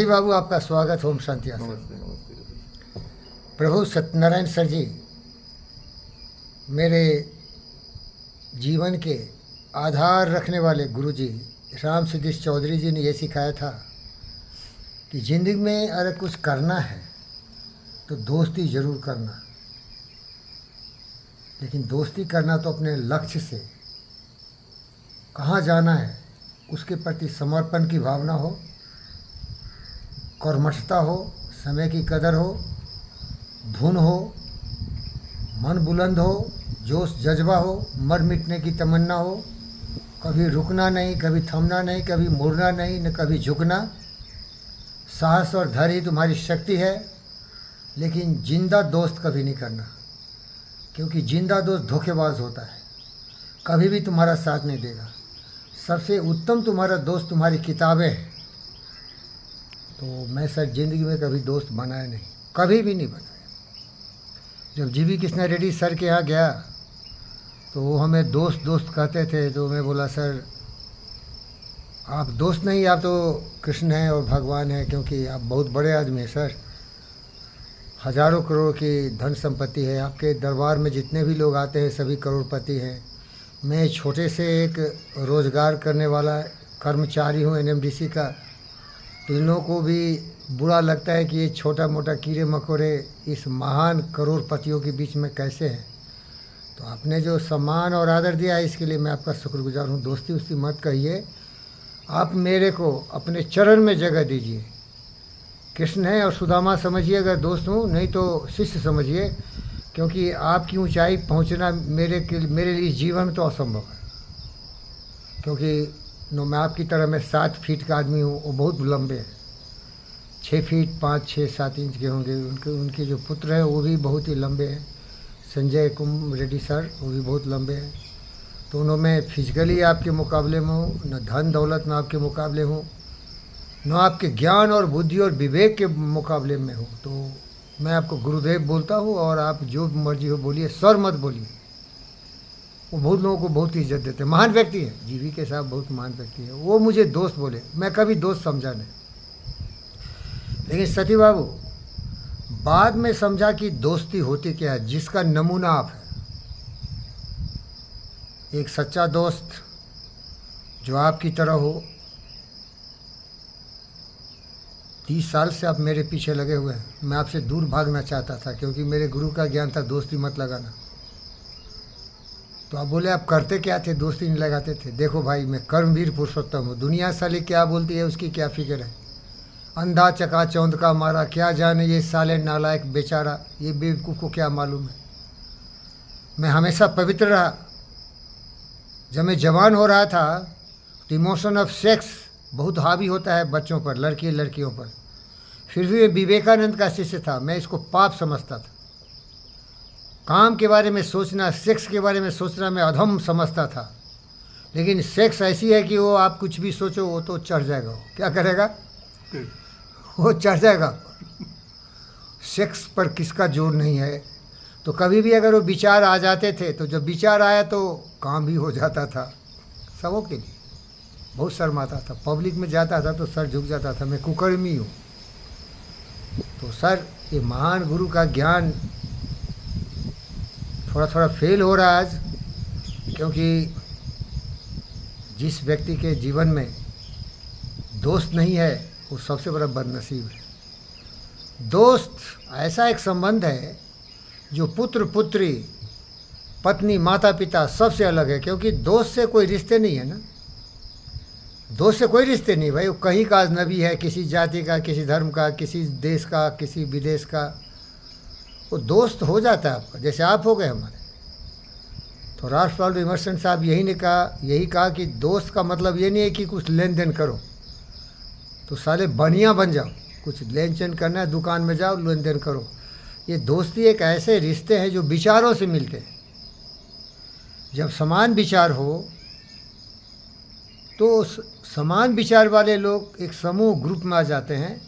सती बाबू, आपका स्वागत। ओम शांति। नमस्ते नमस्ते। प्रभु सत्यनारायण सर जी मेरे जीवन के आधार रखने वाले गुरु जी राम सिद्धेश चौधरी जी ने ये सिखाया था कि ज़िंदगी में अगर कुछ करना है तो दोस्ती ज़रूर करना, लेकिन दोस्ती करना तो अपने लक्ष्य से, कहाँ जाना है उसके प्रति समर्पण की भावना हो, कर्मठता हो, समय की कदर हो, धुन हो, मन बुलंद हो, जोश जज्बा हो, मर मिटने की तमन्ना हो, कभी रुकना नहीं, कभी थमना नहीं, कभी मुड़ना नहीं, न कभी झुकना। साहस और धैर्य तुम्हारी शक्ति है, लेकिन जिंदा दोस्त कभी नहीं करना, क्योंकि जिंदा दोस्त धोखेबाज होता है, कभी भी तुम्हारा साथ नहीं देगा। सबसे उत्तम तुम्हारा दोस्त तुम्हारी किताबें हैं। तो मैं सर ज़िंदगी में कभी दोस्त बनाया नहीं, कभी भी नहीं बनाया। जब जी वी कृष्णा रेड्डी सर के यहाँ गया तो वो हमें दोस्त दोस्त कहते थे, तो मैं बोला सर आप दोस्त नहीं, आप तो कृष्ण हैं और भगवान हैं, क्योंकि आप बहुत बड़े आदमी हैं सर, हजारों करोड़ की धन संपत्ति है, आपके दरबार में जितने भी लोग आते हैं सभी करोड़पति हैं। मैं छोटे से एक रोज़गार करने वाला कर्मचारी हूँ एनएमडीसी का, तो इन लोगों को भी बुरा लगता है कि ये छोटा मोटा कीड़े मकोड़े इस महान करोड़पतियों के बीच में कैसे हैं। तो आपने जो सम्मान और आदर दिया है इसके लिए मैं आपका शुक्रगुजार हूँ। दोस्ती उसकी मत कहिए, आप मेरे को अपने चरण में जगह दीजिए। कृष्ण है और सुदामा समझिए अगर दोस्त हूँ, नहीं तो शिष्य समझिए, क्योंकि आपकी ऊंचाई पहुंचना मेरे लिए जीवन में तो असंभव है। क्योंकि मैं आपकी तरह मैं 7 फीट का आदमी हूँ, वो बहुत लंबे हैं, 6 फीट 5, 6, 7 इंच के होंगे। उनके जो पुत्र हैं वो भी बहुत ही लंबे हैं, संजय कुमार रेड्डी सर, वो भी बहुत लंबे हैं। तो उन्होंने मैं फिजिकली आपके मुकाबले में हूँ, न धन दौलत में आपके मुकाबले हूँ, न आपके ज्ञान और बुद्धि और विवेक के मुकाबले में हूँ। तो मैं आपको गुरुदेव बोलता हूँ, और आप जो मर्जी हो बोलिए, सर मत बोलिए। वो बहुत लोगों को बहुत इज्जत देते हैं, महान व्यक्ति है, जीवी के साथ बहुत महान व्यक्ति है। वो मुझे दोस्त बोले, मैं कभी दोस्त समझा नहीं। लेकिन सती बाबू बाद में समझा कि दोस्ती होती क्या है, जिसका नमूना आप है। एक सच्चा दोस्त जो आपकी तरह हो। 30 साल से आप मेरे पीछे लगे हुए हैं। मैं आपसे दूर भागना चाहता था, क्योंकि मेरे गुरु का ज्ञान था दोस्ती मत लगाना। तो आप बोले आप करते क्या थे, दोस्ती नहीं लगाते थे। देखो भाई, मैं कर्मवीर पुरुषोत्तम हूँ। दुनिया साले क्या बोलती है उसकी क्या फिक्र है। अंधा चका चौंध का मारा, क्या जाने ये साले नालायक बेचारा, ये बेवकूफ़ को क्या मालूम है। मैं हमेशा पवित्र रहा। जब मैं जवान हो रहा था तो इमोशन ऑफ सेक्स बहुत हावी होता है बच्चों पर, लड़कियों पर। फिर भी विवेकानंद का शिष्य था, मैं इसको पाप समझता था। काम के बारे में सोचना, सेक्स के बारे में सोचना मैं अधम समझता था। लेकिन सेक्स ऐसी है कि वो आप कुछ भी सोचो वो तो चढ़ जाएगा। वो क्या करेगा, वो चढ़ जाएगा। सेक्स पर किसका जोर नहीं है। तो कभी भी अगर वो विचार आ जाते थे, तो जब विचार आया तो काम भी हो जाता था सबों के लिए। बहुत शर्माता था, पब्लिक में जाता था तो सर झुक जाता था, मैं कुकर्मी हूँ। तो सर ये महान गुरु का ज्ञान थोड़ा थोड़ा फेल हो रहा है आज, क्योंकि जिस व्यक्ति के जीवन में दोस्त नहीं है वो सबसे बड़ा बदनसीब है। दोस्त ऐसा एक संबंध है जो पुत्र पुत्री, पत्नी, माता पिता सबसे अलग है, क्योंकि दोस्त से कोई रिश्ते नहीं है ना। दोस्त से कोई रिश्ते नहीं भाई, वो कहीं का अजनबी है, किसी जाति का, किसी धर्म का, किसी देश का, किसी विदेश का, वो दोस्त हो जाता है आपका, जैसे आप हो गए हमारे। तो राल्फ वाल्डो इमर्सन साहब यही कहा कि दोस्त का मतलब ये नहीं है कि कुछ लेन देन करो, तो साले बनिया बन जाओ। कुछ लेन देन करना है, दुकान में जाओ, लेन देन करो। ये दोस्ती एक ऐसे रिश्ते हैं जो विचारों से मिलते हैं। जब समान विचार हो तो समान विचार वाले लोग एक समूह ग्रुप में आ जाते हैं।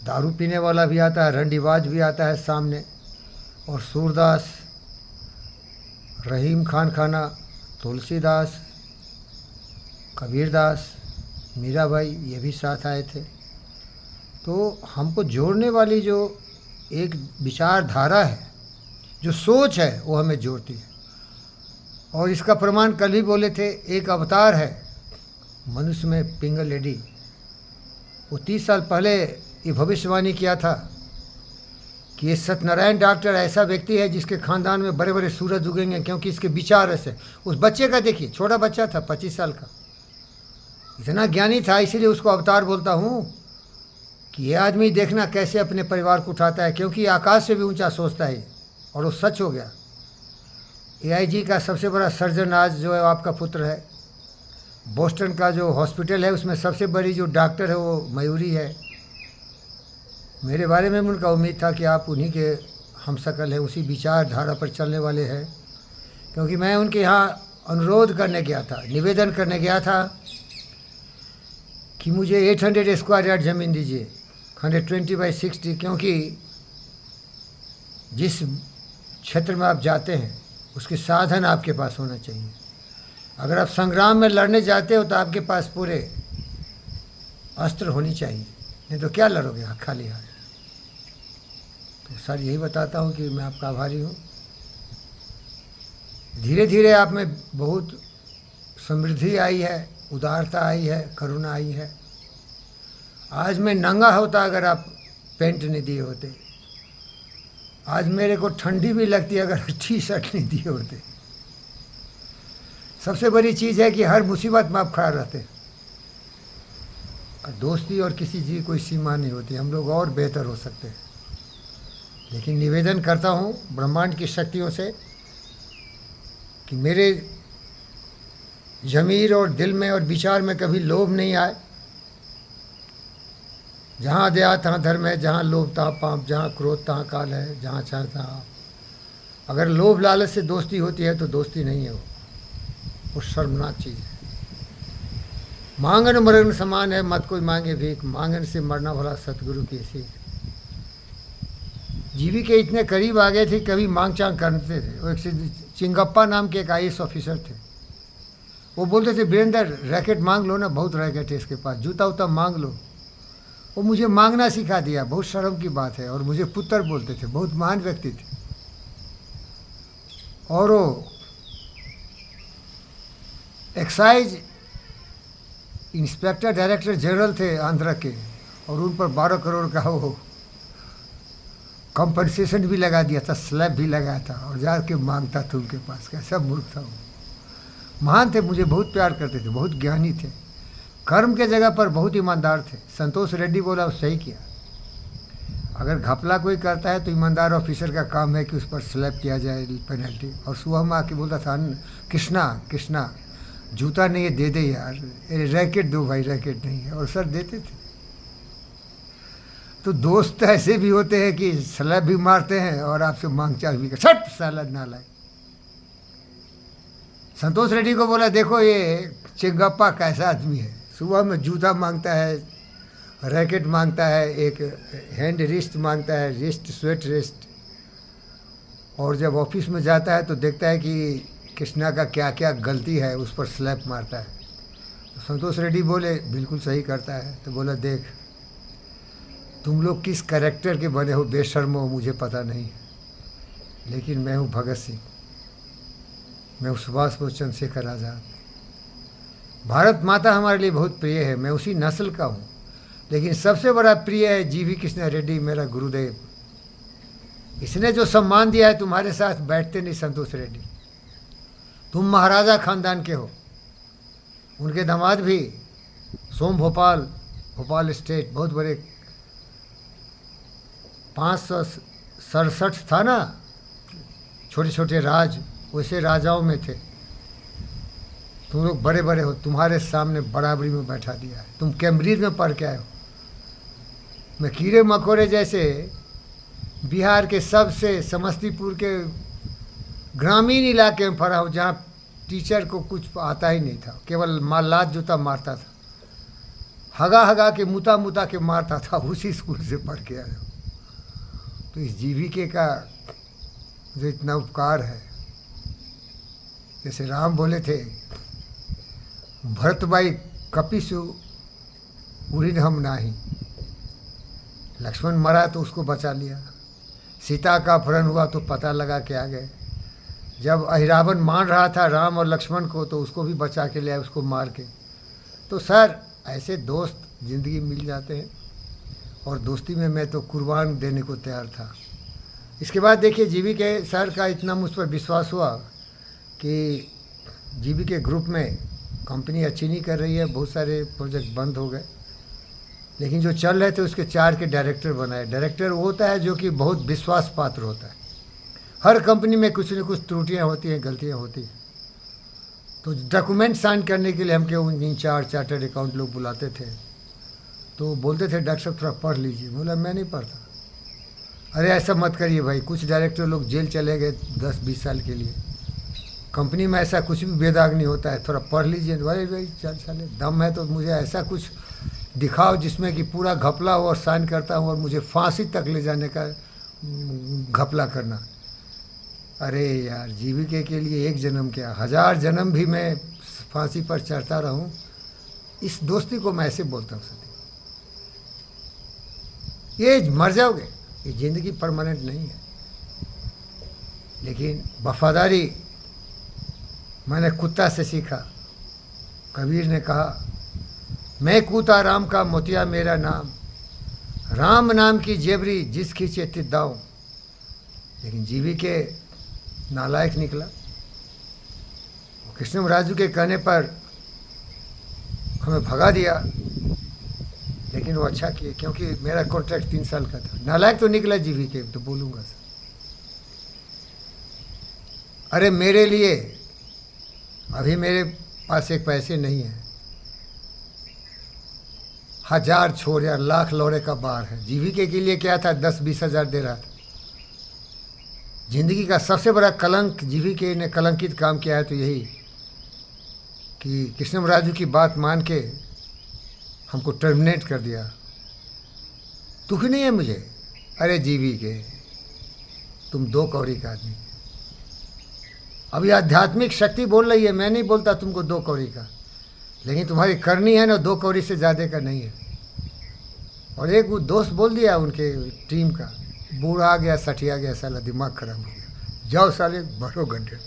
दारू पीने वाला भी आता है, रंडीबाज भी आता है सामने, और सूरदास, रहीम खान खाना, तुलसीदास, कबीरदास, मीराबाई ये भी साथ आए थे। तो हमको जोड़ने वाली जो एक विचारधारा है, जो सोच है, वो हमें जोड़ती है। और इसका प्रमाण कल ही बोले थे, एक अवतार है मनुष्य में, पिंगल लेडी। वो 30 साल पहले ये भविष्यवाणी किया था कि ये सत्यनारायण डॉक्टर ऐसा व्यक्ति है जिसके खानदान में बड़े बड़े सूरज उगेंगे, क्योंकि इसके विचार ऐसे। उस बच्चे का देखिए, छोटा बच्चा था, 25 साल का, इतना ज्ञानी था। इसीलिए उसको अवतार बोलता हूँ कि ये आदमी देखना कैसे अपने परिवार को उठाता है, क्योंकि आकाश से भी ऊंचा सोचता है। और वो सच हो गया। AIG का सबसे बड़ा सर्जन आज जो है आपका पुत्र है। बोस्टन का जो हॉस्पिटल है उसमें सबसे बड़ी जो डॉक्टर है वो मयूरी है। मेरे बारे में उनका उम्मीद था कि आप उन्हीं के हमशक्ल हैं, उसी विचारधारा पर चलने वाले हैं। क्योंकि मैं उनके यहाँ अनुरोध करने गया था, निवेदन करने गया था कि मुझे 800 स्क्वायर यार्ड ज़मीन दीजिए, 120/60, क्योंकि जिस क्षेत्र में आप जाते हैं उसके साधन आपके पास होना चाहिए। अगर आप संग्राम में लड़ने जाते हो तो आपके पास पूरे अस्त्र होनी चाहिए, नहीं तो क्या लड़ोगे खाली हाथ। तो सर यही बताता हूँ कि मैं आपका आभारी हूँ। धीरे धीरे आप में बहुत समृद्धि आई है, उदारता आई है, करुणा आई है। आज मैं नंगा होता अगर आप पेंट नहीं दिए होते। आज मेरे को ठंडी भी लगती अगर T-शर्ट नहीं दिए होते। सबसे बड़ी चीज़ है कि हर मुसीबत में आप खड़ा रहते। और दोस्ती और किसी चीज़ की कोई सीमा नहीं होती, हम लोग और बेहतर हो सकते हैं। लेकिन निवेदन करता हूँ ब्रह्मांड की शक्तियों से कि मेरे ज़मीर और दिल में और विचार में कभी लोभ नहीं आए। जहाँ दया तहाँ धर्म है, जहाँ लोभ तहाँ पाप, जहाँ क्रोध तहाँ काल है, जहाँ चाह तहाँ। अगर लोभ लालच से दोस्ती होती है तो दोस्ती नहीं है, वो शर्मनाक चीज़ है। मांगन मरण समान है, मत कोई मांगे भीख, मांगन से मरना भला सतगुरु की सीख। जीवी के इतने करीब आ गए थे, कभी मांग चांग करते थे। वो एक चिंगप्पा नाम के एक IAS ऑफिसर थे। वो बोलते थे वीरेंद्र रैकेट मांग लो ना, बहुत रैकेट है इसके पास, जूता उता मांग लो। वो मुझे मांगना सिखा दिया, बहुत शर्म की बात है। और मुझे पुत्र बोलते थे, बहुत महान व्यक्ति थे। और वो एक्साइज इंस्पेक्टर डायरेक्टर जनरल थे आंध्र के, और उन पर 12 करोड़ का वो कंपनसेशन भी लगा दिया था, स्लैब भी लगाया था, और जाके मांगता था उनके पास। कैसा मूर्ख था वो। महान थे, मुझे बहुत प्यार करते थे, बहुत ज्ञानी थे, कर्म के जगह पर बहुत ईमानदार थे। संतोष रेड्डी बोला, वो सही किया। अगर घपला कोई करता है तो ईमानदार ऑफिसर का काम है कि उस पर स्लैब किया जाए पेनल्टी। और सुबह में आके बोलता था, कृष्णा कृष्णा जूता नहीं है, दे दे यार, रैकेट दो भाई, रैकेट नहीं है। और सर देते थे। तो दोस्त ऐसे भी होते हैं कि स्लैब भी मारते हैं और आपसे मांग चांग भी कर, छट साला नालायक। संतोष रेड्डी को बोला, देखो ये चिंगप्पा कैसा आदमी है, सुबह में जूता मांगता है, रैकेट मांगता है, एक हैंड रिस्ट मांगता है, रिस्ट स्वेट रिस्ट। और जब ऑफिस में जाता है तो देखता है कि कृष्णा का क्या क्या गलती है, उस पर स्लैप मारता है। तो संतोष रेड्डी बोले, बिल्कुल सही करता है। तो बोला, देख तुम लोग किस कैरेक्टर के बने हो, बेशर्म हो, मुझे पता नहीं, लेकिन मैं हूँ भगत सिंह, मैं हूँ सुभाष बोस चंद्रशेखर आज़ाद। भारत माता हमारे लिए बहुत प्रिय है, मैं उसी नस्ल का हूँ। लेकिन सबसे बड़ा प्रिय है जीवी कृष्णा रेड्डी, मेरा गुरुदेव। इसने जो सम्मान दिया है, तुम्हारे साथ बैठते नहीं संतोष रेड्डी। तुम महाराजा खानदान के हो। उनके दामाद भी सोम भोपाल स्टेट, बहुत बड़े 567 था ना, छोटे छोटे राज, वैसे राजाओं में थे। तुम लोग बड़े बड़े हो, तुम्हारे सामने बराबरी में बैठा दिया है। तुम कैम्ब्रिज में पढ़ के आए हो, मैं कीड़े मकोड़े जैसे बिहार के सबसे समस्तीपुर के ग्रामीण इलाके में पढ़ा हूँ, जहाँ टीचर को कुछ आता ही नहीं था, केवल लात जूता मारता था, हगा के मुता के मारता था। उसी स्कूल से पढ़ के आए हो। तो इस जीविके का जो इतना उपकार है, जैसे राम बोले थे, भरत भाई कपिसु उड़िन हम नाही। लक्ष्मण मरा तो उसको बचा लिया, सीता का अपहरण हुआ तो पता लगा के आ गए। जब अहिरावण मान रहा था राम और लक्ष्मण को तो उसको भी बचा के ले आए, उसको मार के। तो सर ऐसे दोस्त ज़िंदगी मिल जाते हैं, और दोस्ती में मैं तो कुर्बान देने को तैयार था। इसके बाद देखिए जीवी के सर का इतना मुझ पर विश्वास हुआ कि जीवी के ग्रुप में कंपनी अच्छी नहीं कर रही है, बहुत सारे प्रोजेक्ट बंद हो गए, लेकिन जो चल रहे थे उसके 4 के डायरेक्टर बनाए। डायरेक्टर वो होता है जो कि बहुत विश्वास पात्र होता है। हर कंपनी में कुछ न कुछ त्रुटियां होती हैं, गलतियां होती हैं। तो डॉक्यूमेंट साइन करने के लिए हमके उन इंचार्ज चार्टर्ड अकाउंट लोग बुलाते थे, तो बोलते थे डॉक्टर साहब थोड़ा पढ़ लीजिए। बोला मैं नहीं पढ़ता। अरे ऐसा मत करिए भाई, कुछ डायरेक्टर लोग जेल चले गए 10-20 साल के लिए। कंपनी में ऐसा कुछ भी बेदाग नहीं होता है, थोड़ा पढ़ लीजिए। अरे भाई चल चले, दम है तो मुझे ऐसा कुछ दिखाओ जिसमें कि पूरा घपला हो और साइन करता हूँ और मुझे फांसी तक ले जाने का घपला करना। अरे यार जीविके के लिए एक जन्म क्या, 1000 जन्म भी मैं फांसी पर चढ़ता रहूं। इस दोस्ती को मैं ऐसे बोलता हूँ सती, ये मर जाओगे, ये ज़िंदगी परमानेंट नहीं है। लेकिन वफादारी मैंने कुत्ता से सीखा। कबीर ने कहा मैं कूता राम का मोतिया मेरा नाम, राम नाम की जेबरी जिस खींचे तित दाऊं। लेकिन जीवी के नालायक निकला। कृष्णराजू के कहने पर हमें भगा दिया, लेकिन वो अच्छा किए क्योंकि मेरा कॉन्ट्रैक्ट 3 साल का था। नालायक तो निकला जीवी के, तो बोलूँगा सर। अरे मेरे लिए अभी मेरे पास एक पैसे नहीं है, 1000 छोड़ या लाख लौड़े का बार है। जीविके के लिए क्या था, 10-20 हज़ार दे रहा था। जिंदगी का सबसे बड़ा कलंक जीविके ने कलंकित काम किया है तो यही कि कृष्णराजू की बात मान के हमको टर्मिनेट कर दिया। दुख नहीं है मुझे। अरे जीविके तुम 2 कौड़ी का आदमी। अभी आध्यात्मिक शक्ति बोल रही है, मैं नहीं बोलता तुमको 2 कौड़ी का, लेकिन तुम्हारी करनी है ना 2 कौड़ी से ज़्यादा का नहीं है। और एक वो दोस्त बोल दिया उनके टीम का, बूढ़ा आ गया, सठिया गया, साला दिमाग खराब हो गया, जाओ साले भरो गड्ढे।